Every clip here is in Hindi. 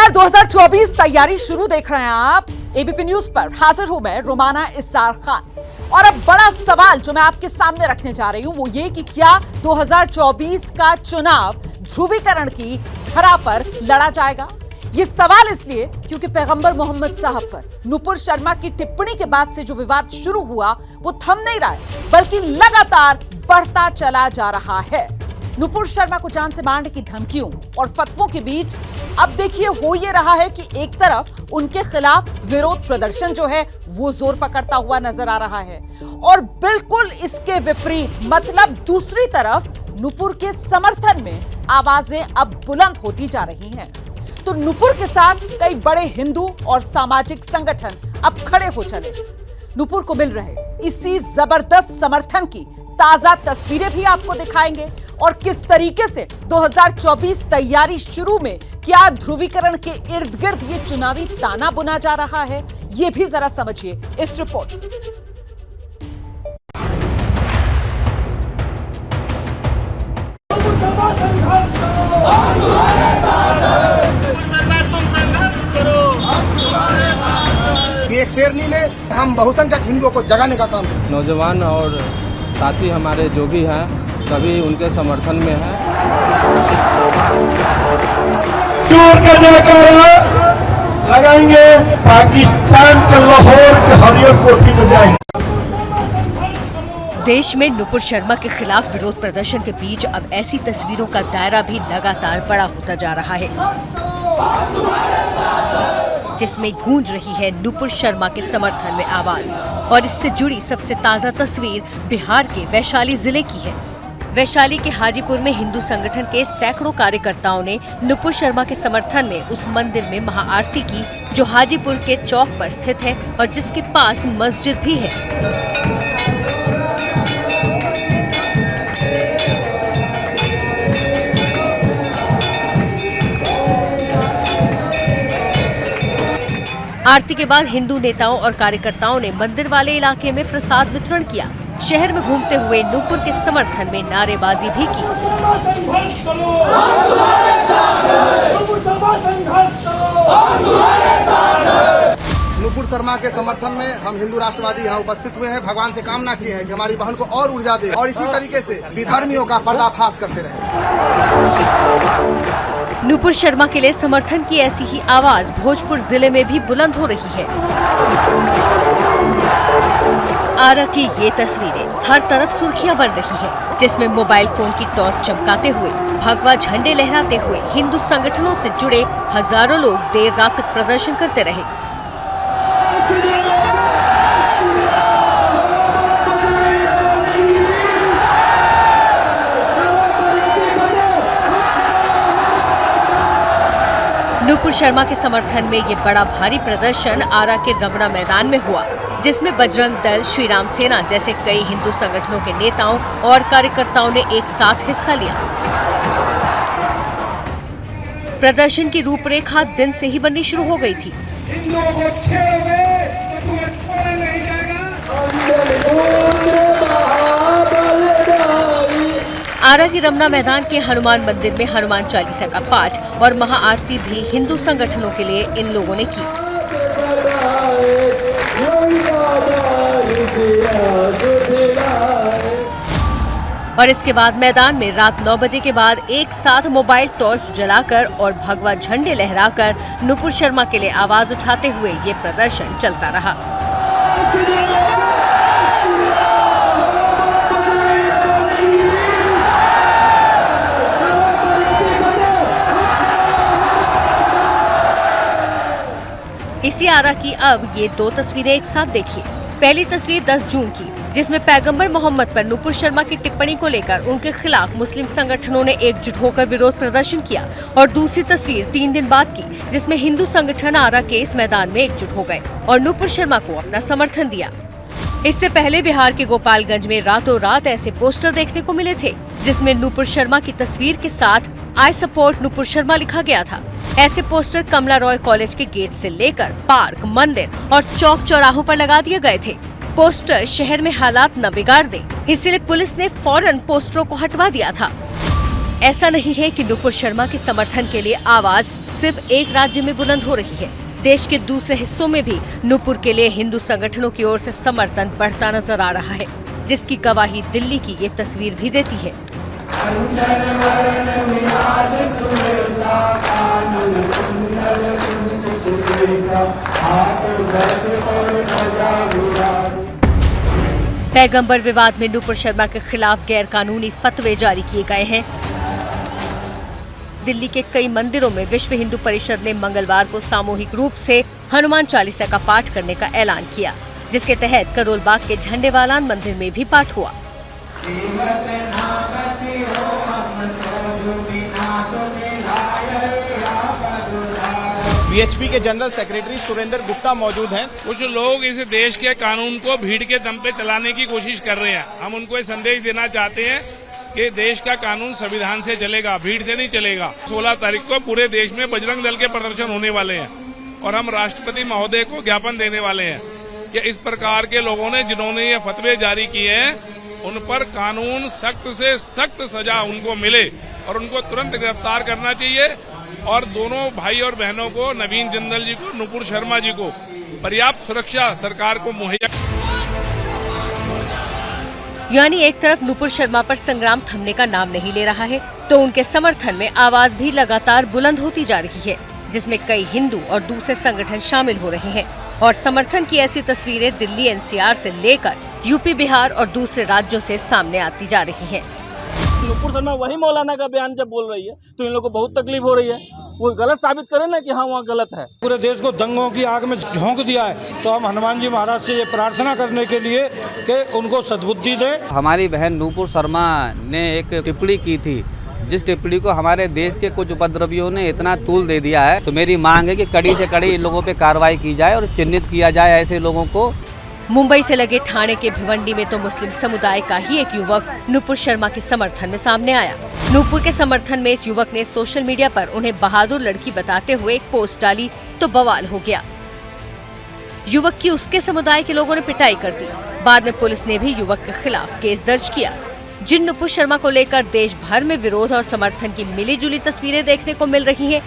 नमस्कार, 2024 तैयारी शुरू देख रहे हैं आप एबीपी न्यूज पर। हाजिर हूं मैं रोमाना इस्सार खान और अब बड़ा सवाल जो मैं आपके सामने रखने जा रही हूं वो ये कि क्या 2024 का चुनाव ध्रुवीकरण की धरा पर लड़ा जाएगा। ये सवाल इसलिए क्योंकि पैगंबर मोहम्मद साहब पर नुपुर शर्मा की टिप्पणी के बाद से जो विवाद शुरू हुआ वो थम नहीं रहा है बल्कि लगातार बढ़ता चला जा रहा है। नुपुर शर्मा को जान से मारने की धमकियों और फतवों के बीच अब देखिए हो ये रहा है कि एक तरफ उनके खिलाफ विरोध प्रदर्शन जो है वो जोर पकड़ता हुआ नजर आ रहा है और बिल्कुल इसके विपरीत मतलब दूसरी तरफ नुपुर के समर्थन में आवाजें अब बुलंद होती जा रही हैं। तो नुपुर के साथ कई बड़े हिंदू और सामाजिक संगठन अब खड़े हो चले। नुपुर को मिल रहे इसी जबरदस्त समर्थन की ताजा तस्वीरें भी आपको दिखाएंगे और किस तरीके से 2024 तैयारी शुरू में क्या ध्रुवीकरण के इर्द गिर्द ये चुनावी ताना बुना जा रहा है, ये भी जरा समझिए इस रिपोर्ट से। एक शेरनी ने हम बहुसंख्यक हिंदुओं को जगाने का काम किया। नौजवान और साथी हमारे जो भी हैं सभी उनके समर्थन में हैं। जोर का जयकारा लगाएंगे, पाकिस्तान के लाहौर के हरियर कोठी में जाएंगे। देश में नुपुर शर्मा के खिलाफ विरोध प्रदर्शन के बीच अब ऐसी तस्वीरों का दायरा भी लगातार बड़ा होता जा रहा है जिसमें गूंज रही है नुपुर शर्मा के समर्थन में आवाज। और इससे जुड़ी सबसे ताजा तस्वीर बिहार के वैशाली जिले की है। वैशाली के हाजीपुर में हिंदू संगठन के सैकड़ों कार्यकर्ताओं ने नुपुर शर्मा के समर्थन में उस मंदिर में महाआरती की जो हाजीपुर के चौक पर स्थित है और जिसके पास मस्जिद भी है। आरती के बाद हिंदू नेताओं और कार्यकर्ताओं ने मंदिर वाले इलाके में प्रसाद वितरण किया। शहर में घूमते हुए नुपुर के समर्थन में नारेबाजी भी की। नुपुर शर्मा के समर्थन में हम हिंदू राष्ट्रवादी यहाँ उपस्थित हुए हैं। भगवान से कामना की है कि हमारी बहन को और ऊर्जा दे और इसी तरीके से विधर्मियों का पर्दाफाश करते रहे। नुपुर शर्मा के लिए समर्थन की ऐसी ही आवाज भोजपुर जिले में भी बुलंद हो रही है। आरा की ये तस्वीरें हर तरफ सुर्खियां बन रही है जिसमें मोबाइल फोन की टॉर्च चमकाते हुए भगवा झंडे लहराते हुए हिंदू संगठनों से जुड़े हजारों लोग देर रात तक प्रदर्शन करते रहे। नुपुर शर्मा के समर्थन में ये बड़ा भारी प्रदर्शन आरा के रमना मैदान में हुआ जिसमें बजरंग दल, श्री राम सेना जैसे कई हिंदू संगठनों के नेताओं और कार्यकर्ताओं ने एक साथ हिस्सा लिया। प्रदर्शन की रूपरेखा दिन से ही बननी शुरू हो गई थी। आरा के रमना मैदान के हनुमान मंदिर में हनुमान चालीसा का पाठ और महाआरती भी हिंदू संगठनों के लिए इन लोगों ने की। और इसके बाद मैदान में रात 9 बजे के बाद एक साथ मोबाइल टॉर्च जलाकर और भगवा झंडे लहराकर नुपुर शर्मा के लिए आवाज उठाते हुए ये प्रदर्शन चलता रहा। इसी आरा की अब ये दो तस्वीरें एक साथ देखिए। पहली तस्वीर 10 जून की जिसमें पैगंबर मोहम्मद पर नुपुर शर्मा की टिप्पणी को लेकर उनके खिलाफ मुस्लिम संगठनों ने एकजुट होकर विरोध प्रदर्शन किया और दूसरी तस्वीर 3 दिन बाद की जिसमें हिंदू संगठन आरा के इस मैदान में एकजुट हो गए और नुपुर शर्मा को अपना समर्थन दिया। इससे पहले बिहार के गोपालगंज में रातों रात ऐसे पोस्टर देखने को मिले थे जिसमें नुपुर शर्मा की तस्वीर के साथ आई सपोर्ट नुपुर शर्मा लिखा गया था। ऐसे पोस्टर कमला रॉय कॉलेज के गेट से लेकर पार्क, मंदिर और चौक चौराहों पर लगा दिए गए थे। पोस्टर शहर में हालात न बिगाड़ दें, इसलिए पुलिस ने फौरन पोस्टरों को हटवा दिया था। ऐसा नहीं है कि नुपुर शर्मा के समर्थन के लिए आवाज सिर्फ एक राज्य में बुलंद हो रही है। देश के दूसरे हिस्सों में भी नुपुर के लिए हिंदू संगठनों की ओर से समर्थन बढ़ता नजर आ रहा है, जिसकी गवाही दिल्ली की ये तस्वीर भी देती है। पैगंबर विवाद में नुपुर शर्मा के खिलाफ गैर कानूनी फतवे जारी किए गए हैं। दिल्ली के कई मंदिरों में विश्व हिंदू परिषद ने मंगलवार को सामूहिक रूप से हनुमान चालीसा का पाठ करने का ऐलान किया, जिसके तहत करोल बाग के झंडेवालान मंदिर में भी पाठ हुआ। बीएचपी के जनरल सेक्रेटरी सुरेंद्र गुप्ता मौजूद हैं। कुछ लोग इस देश के कानून को भीड़ के दम पे चलाने की कोशिश कर रहे हैं। हम उनको ये संदेश देना चाहते हैं कि देश का कानून संविधान से चलेगा, भीड़ से नहीं चलेगा। 16 तारीख को पूरे देश में बजरंग दल के प्रदर्शन होने वाले हैं और हम राष्ट्रपति महोदय को ज्ञापन देने वाले हैं कि इस प्रकार के लोगों ने जिन्होंने ये फतवे जारी किए हैं उन पर कानून सख्त से सख्त सजा उनको मिले और उनको तुरंत गिरफ्तार करना चाहिए और दोनों भाई और बहनों को, नवीन जिंदल जी को, नुपुर शर्मा जी को पर्याप्त सुरक्षा सरकार को मुहैया। यानी एक तरफ नुपुर शर्मा पर संग्राम थमने का नाम नहीं ले रहा है, तो उनके समर्थन में आवाज भी लगातार बुलंद होती जा रही है, जिसमें कई हिंदू और दूसरे संगठन शामिल हो रहे हैं। और समर्थन की ऐसी तस्वीरें दिल्ली एनसीआर से लेकर यूपी, बिहार और दूसरे राज्यों से सामने आती जा रही हैं। नुपुर शर्मा वही मौलाना का बयान जब बोल रही है तो इन लोगों को बहुत तकलीफ हो रही है। वो गलत साबित करे ना कि हाँ वहाँ गलत है। पूरे देश को दंगों की आग में झोंक दिया है, तो हम हनुमान जी महाराज से ये प्रार्थना करने के लिए कि उनको सद्बुद्धि दे। हमारी बहन नुपुर शर्मा ने एक टिप्पणी की थी, जिस टिप्पणी को हमारे देश के कुछ उपद्रवियों ने इतना तूल दे दिया है। तो मेरी मांग है कि कड़ी से कड़ी इन लोगों पे कार्रवाई की जाए और चिन्हित किया जाए ऐसे लोगों को। मुंबई से लगे ठाणे के भिवंडी में तो मुस्लिम समुदाय का ही एक युवक नुपुर शर्मा के समर्थन में सामने आया। नुपुर के समर्थन में इस युवक ने सोशल मीडिया पर उन्हें बहादुर लड़की बताते हुए एक पोस्ट डाली तो बवाल हो गया। युवक की उसके समुदाय के लोगों ने पिटाई कर दी। बाद में पुलिस ने भी युवक के खिलाफ केस दर्ज किया। जिन नुपुर शर्मा को लेकर देश भर में विरोध और समर्थन की मिलीजुली तस्वीरें देखने को मिल रही हैं,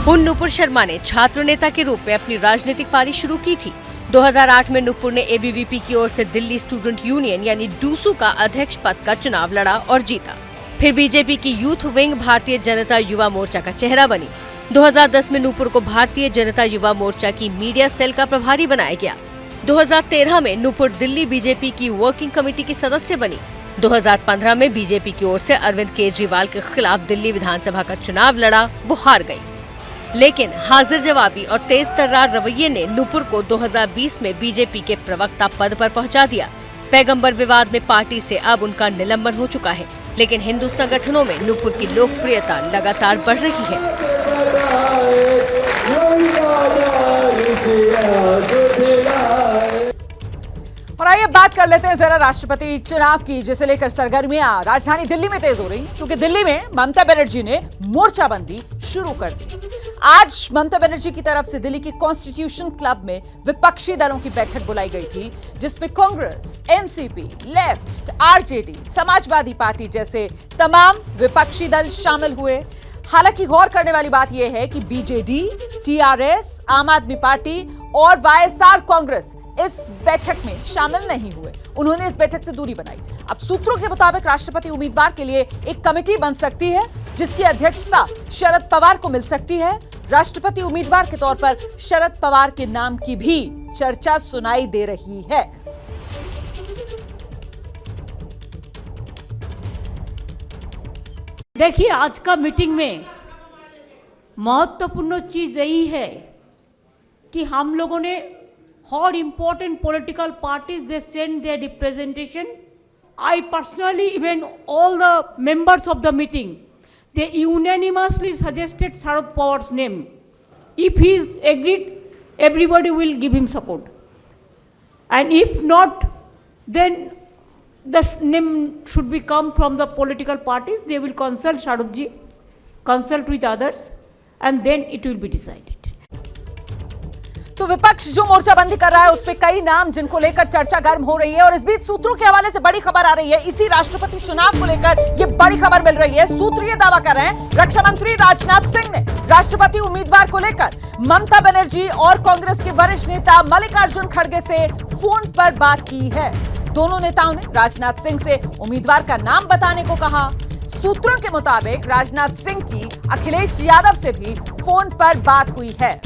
उन नुपुर शर्मा ने छात्र नेता के रूप में अपनी राजनीतिक पारी शुरू की थी। 2008 में नुपुर ने एबीवीपी की ओर से दिल्ली स्टूडेंट यूनियन यानी डूसू का अध्यक्ष पद का चुनाव लड़ा और जीता। फिर बीजेपी की यूथ विंग भारतीय जनता युवा मोर्चा का चेहरा बनी। 2010 में नुपुर को भारतीय जनता युवा मोर्चा की मीडिया सेल का प्रभारी बनाया गया। 2013 में नुपुर दिल्ली बीजेपी की वर्किंग कमेटी की सदस्य बनी। 2015 में बीजेपी की ओर से अरविंद केजरीवाल के खिलाफ दिल्ली विधानसभा का चुनाव लड़ा, वो हार गई। लेकिन हाजिर जवाबी और तेज तर्रार रवैये ने नुपुर को 2020 में बीजेपी के प्रवक्ता पद पर पहुंचा दिया। पैगंबर विवाद में पार्टी से अब उनका निलंबन हो चुका है, लेकिन हिंदू संगठनों में नुपुर की लोकप्रियता लगातार बढ़ रही है। और आइए बात कर लेते हैं जरा राष्ट्रपति चुनाव की, जिसे लेकर सरगर्मियां राजधानी दिल्ली में तेज हो रही, क्योंकि दिल्ली में ममता बनर्जी ने मोर्चाबंदी शुरू कर दी। आज ममता बनर्जी की तरफ से दिल्ली के कॉन्स्टिट्यूशन क्लब में विपक्षी दलों की बैठक बुलाई गई थी, जिसमें Congress, NCP, left, RJD, Samajwadi party जैसे तमाम विपक्षी दल शामिल हुए। हालांकि गौर करने वाली बात यह है कि बीजेडी, टीआरएस, आम आदमी पार्टी और वाईएसआर कांग्रेस इस बैठक में शामिल नहीं हुए। उन्होंने इस बैठक से दूरी बनाई। अब सूत्रों के मुताबिक राष्ट्रपति उम्मीदवार के लिए एक कमेटी बन सकती है, जिसकी अध्यक्षता शरद पवार को मिल सकती है। राष्ट्रपति उम्मीदवार के तौर पर शरद पवार के नाम की भी चर्चा सुनाई दे रही है। देखिए, आज का मीटिंग में महत्वपूर्ण चीज यही है कि हम लोगों ने all important political parties, they send their representation. I personally, even all the members of the meeting, they unanimously suggested Sharad Pawar's name. If he is agreed, everybody will give him support. And if not, then the name should be come from the political parties. They will consult Sharadji, consult with others, and then it will be decided. तो विपक्ष जो मोर्चाबंदी कर रहा है उस पे कई नाम जिनको लेकर चर्चा गर्म हो रही है और इस बीच सूत्रों के हवाले से बड़ी खबर आ रही है। इसी राष्ट्रपति चुनाव को लेकर ये बड़ी खबर मिल रही है। सूत्र ये दावा कर रहे हैं रक्षा मंत्री राजनाथ सिंह ने राष्ट्रपति उम्मीदवार को लेकर ममता बनर्जी और कांग्रेस के वरिष्ठ नेता मल्लिकार्जुन खड़गे से फोन पर बात की है। दोनों नेताओं ने राजनाथ सिंह से उम्मीदवार का नाम बताने को कहा। सूत्रों के मुताबिक राजनाथ सिंह की अखिलेश यादव से भी फोन पर बात हुई है।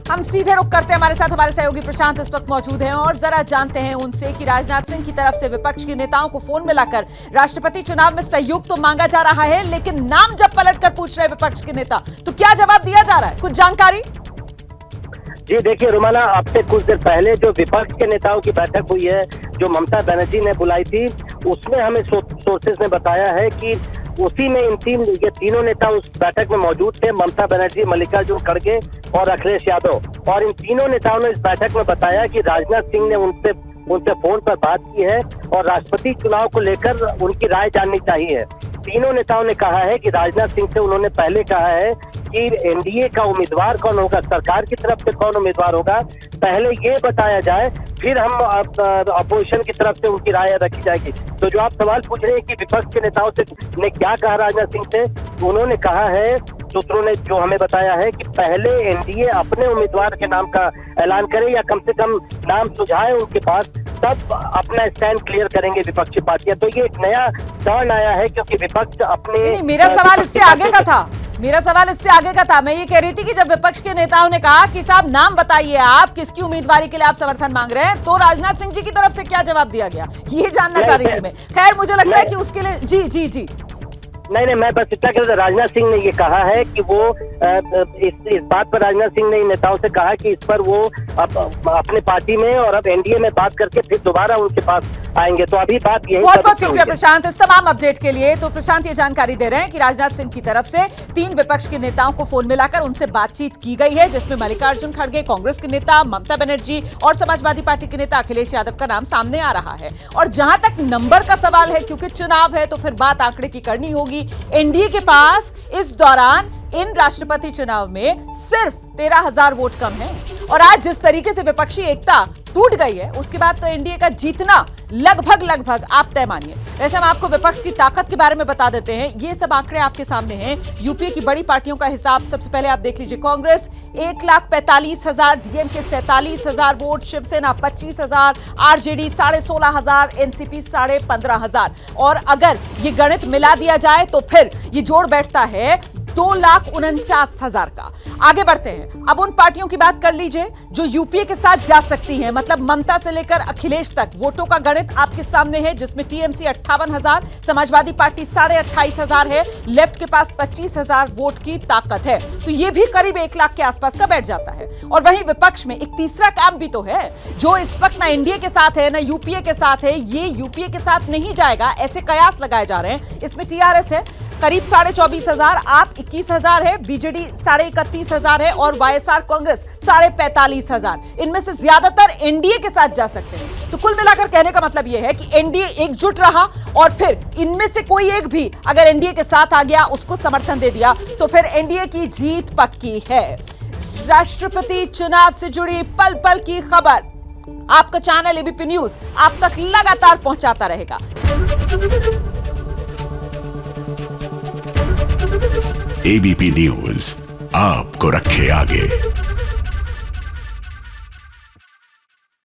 हम सीधे रुख करते हैं, हमारे साथ हमारे सहयोगी प्रशांत इस वक्त मौजूद हैं और जरा जानते हैं उनसे कि राजनाथ सिंह की तरफ से विपक्ष के नेताओं को फोन मिलाकर राष्ट्रपति चुनाव में सहयोग तो मांगा जा रहा है, लेकिन नाम जब पलटकर पूछ रहे विपक्ष के नेता तो क्या जवाब दिया जा रहा है, कुछ जानकारी? जी देखिए रुमाना, अब से कुछ देर पहले जो विपक्ष के नेताओं की बैठक हुई है जो ममता बनर्जी ने बुलाई थी, उसमें हमें सोर्सेज ने बताया है कि उसी में ये तीनों नेता उस बैठक में मौजूद थे। ममता बनर्जी, मल्लिकार्जुन खड़गे और अखिलेश यादव। और इन तीनों नेताओं ने इस बैठक में बताया कि राजनाथ सिंह ने उनसे फोन पर बात की है और राष्ट्रपति चुनाव को लेकर उनकी राय जाननी चाहिए। तीनों नेताओं ने कहा है कि राजनाथ सिंह से उन्होंने पहले कहा है कि एनडीए का उम्मीदवार कौन होगा, सरकार की तरफ से कौन उम्मीदवार होगा, पहले ये बताया जाए, फिर हम अपोजिशन की तरफ से उनकी राय रखी जाएगी। तो जो आप सवाल पूछ रहे हैं कि विपक्ष के नेताओं से ने क्या कहा राजनाथ सिंह से, तो उन्होंने कहा है, सूत्रों ने जो हमें बताया है कि पहले एनडीए अपने उम्मीदवार के नाम का ऐलान करे या कम से कम नाम सुझाए उनके पास, तब अपना स्टैंड क्लियर करेंगे विपक्षी पार्टियां। तो ये एक नया टर्न आया है क्योंकि विपक्ष अपने मेरा सवाल इससे आगे का था। मेरा सवाल इससे आगे का था। मैं ये कह रही थी कि जब विपक्ष के नेताओं ने कहा कि साहब नाम बताइए आप किसकी उम्मीदवारी के लिए आप समर्थन मांग रहे हैं, तो राजनाथ सिंह जी की तरफ से क्या जवाब दिया गया, ये जानना चाह रही थी मैं। खैर मुझे लगता है कि उसके लिए जी नहीं, मैं बस इतना कह रहा था, राजनाथ सिंह ने ये कहा है कि वो इस बात पर राजनाथ सिंह ने इन नेताओं से कहा कि इस पर वो अपने पार्टी में और अब एनडीए में बात करके फिर दोबारा उनके पास आएंगे। तो अभी बात यही। बहुत बहुत शुक्रिया प्रशांत इस तमाम अपडेट के लिए। तो प्रशांत ये जानकारी दे रहे हैं कि राजनाथ सिंह की तरफ से 3 विपक्ष के नेताओं को फोन मिलाकर उनसे बातचीत की गई है, जिसमें मल्लिकार्जुन खड़गे, कांग्रेस के नेता ममता बनर्जी और समाजवादी पार्टी के नेता अखिलेश यादव का नाम सामने आ रहा है। और जहां तक नंबर का सवाल है, क्योंकि चुनाव है तो फिर बात आंकड़े की करनी होगी। एनडीए के पास इस दौरान इन राष्ट्रपति चुनाव में सिर्फ 13,000 वोट कम है और आज जिस तरीके से विपक्षी एकता टूट गई है उसके बाद तो एनडीए का जीतना लगभग आप तय मानिए। वैसे हम आपको विपक्ष की ताकत के बारे में बता देते हैं, ये सब आंकड़े आपके सामने हैं। यूपीए की बड़ी पार्टियों का हिसाब सबसे पहले आप देख लीजिए। कांग्रेस 1,45,000, डीएमके 47,000 वोट, शिवसेना 25,000, आरजेडी 16,500, एनसीपी 15,500। और अगर ये गणित मिला दिया जाए तो फिर ये जोड़ बैठता है 2,49,000 का। आगे बढ़ते हैं, अब उन पार्टियों की बात कर लीजिए जो यूपीए के साथ जा सकती हैं, मतलब ममता से लेकर अखिलेश तक। वोटों का गणित आपके सामने है, जिसमें टीएमसी 58,000, समाजवादी पार्टी 28,500 है, लेफ्ट के पास 25,000 वोट की ताकत है। तो ये भी करीब 1 लाख के आसपास का बैठ जाता है। और वहीं विपक्ष में एक तीसरा कैंप भी तो है जो इस वक्त ना एनडीए के साथ है ना यूपीए के साथ है। ये यूपीए के साथ नहीं जाएगा ऐसे कयास लगाए जा रहे हैं। इसमें टीआरएस है करीब 24,500, आप 21,000 है, बीजेडी 31,500 है और वाईएसआर कांग्रेस 45,500। इनमें से ज्यादातर एनडीए के साथ जा सकते हैं। तो कुल मिलाकर कहने का मतलब यह है कि एनडीए एकजुट रहा और फिर इनमें से कोई एक भी अगर एनडीए के साथ आ गया, उसको समर्थन दे दिया, तो फिर एनडीए की जीत पक्की है। राष्ट्रपति चुनाव से जुड़ी पल पल की खबर आपका चैनल एबीपी न्यूज आप तक लगातार पहुंचाता रहेगा। एबीपी न्यूज आपको रखे आगे।